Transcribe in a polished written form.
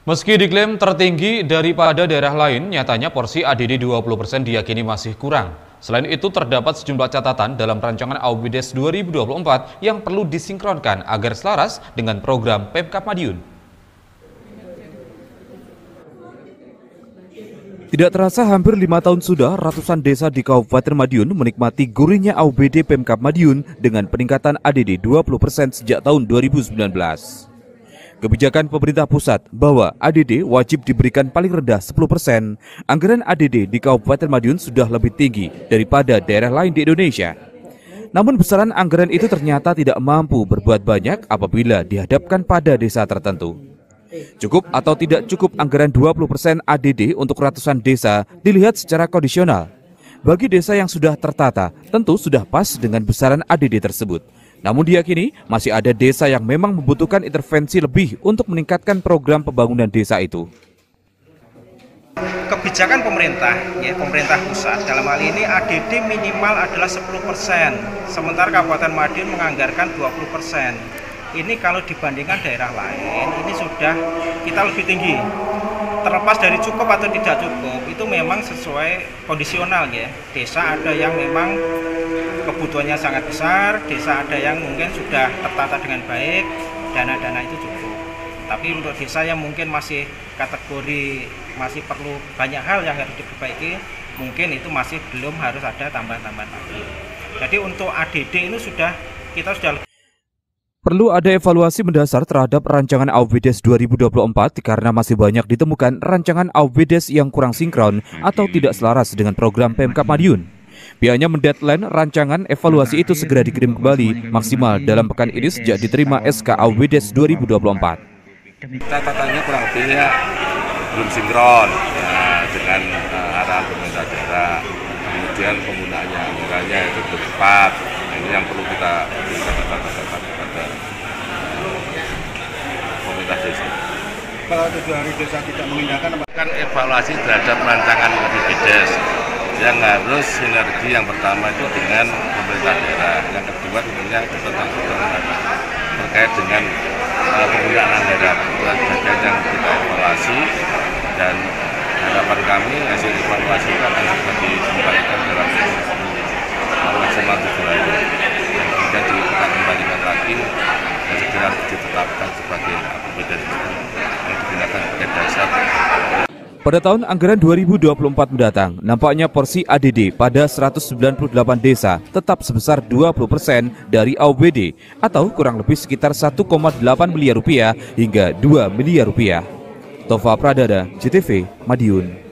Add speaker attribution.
Speaker 1: Meski diklaim tertinggi daripada daerah lain, nyatanya porsi ADD 20% diyakini masih kurang. Selain itu, terdapat sejumlah catatan dalam rancangan AUBDes 2024 yang perlu disinkronkan agar selaras dengan program Pemkab Madiun. Tidak terasa hampir 5 tahun sudah ratusan desa di Kabupaten Madiun menikmati gurihnya AUBD Pemkab Madiun dengan peningkatan ADD 20% sejak tahun 2019. Kebijakan pemerintah pusat bahwa ADD wajib diberikan paling rendah 10%, anggaran ADD di Kabupaten Madiun sudah lebih tinggi daripada daerah lain di Indonesia. Namun besaran anggaran itu ternyata tidak mampu berbuat banyak apabila dihadapkan pada desa tertentu. Cukup atau tidak cukup anggaran 20% ADD untuk ratusan desa dilihat secara kondisional. Bagi desa yang sudah tertata, tentu sudah pas dengan besaran ADD tersebut. Namun diyakini masih ada desa yang memang membutuhkan intervensi lebih untuk meningkatkan program pembangunan desa itu.
Speaker 2: Kebijakan pemerintah, pemerintah pusat dalam hal ini ADD minimal adalah 10%, sementara Kabupaten Madiun menganggarkan 20%. Ini kalau dibandingkan daerah lain, ini sudah kita lebih tinggi. Terlepas dari cukup atau tidak cukup, itu memang sesuai kondisional ya. Desa ada yang memang kebutuhannya sangat besar, desa ada yang mungkin sudah tertata dengan baik, dana-dana itu cukup. Tapi untuk desa yang mungkin masih kategori masih perlu banyak hal yang harus diperbaiki, mungkin itu masih belum harus ada tambahan-tambahan lagi. Jadi untuk ADD ini kita sudah
Speaker 1: perlu ada evaluasi mendasar terhadap rancangan AUBDes 2024 karena masih banyak ditemukan rancangan AUBDes yang kurang sinkron atau tidak selaras dengan program Pemkab Madiun. Pihaknya mendeadline rancangan evaluasi itu segera dikirim kembali maksimal dalam pekan ini sejak diterima SK AUBDes 2024.
Speaker 3: Catatannya kurang lebih ya belum sinkron ya, dengan arahan pemerintah daerah. Kemudian penggunaannya anggarannya itu belum tepat. Nah, ini yang perlu kita katakan kepada pemerintah desa.
Speaker 4: Kalau tujuan hari desa tidak mengindahkan,
Speaker 3: kan evaluasi terhadap rancangan AUBDes yang harus sinergi. Yang pertama itu dengan pemerintah daerah, yang kedua tentunya terkait dengan penggunaan anggaran. Bagian yang kita evaluasi dan harapan kami hasil evaluasi itu akan segera dikembalikan dalam maksimal 7 hari dan kemudian kita kembalikan lagi dan segera ditetapkan sebagai AUBDes yang digunakan sebagai dasar.
Speaker 1: Pada tahun anggaran 2024 mendatang, nampaknya porsi ADD pada 198 desa tetap sebesar 20% dari AUBD atau kurang lebih sekitar 1,8 miliar rupiah hingga 2 miliar rupiah. Tova Pradana, JTV, Madiun.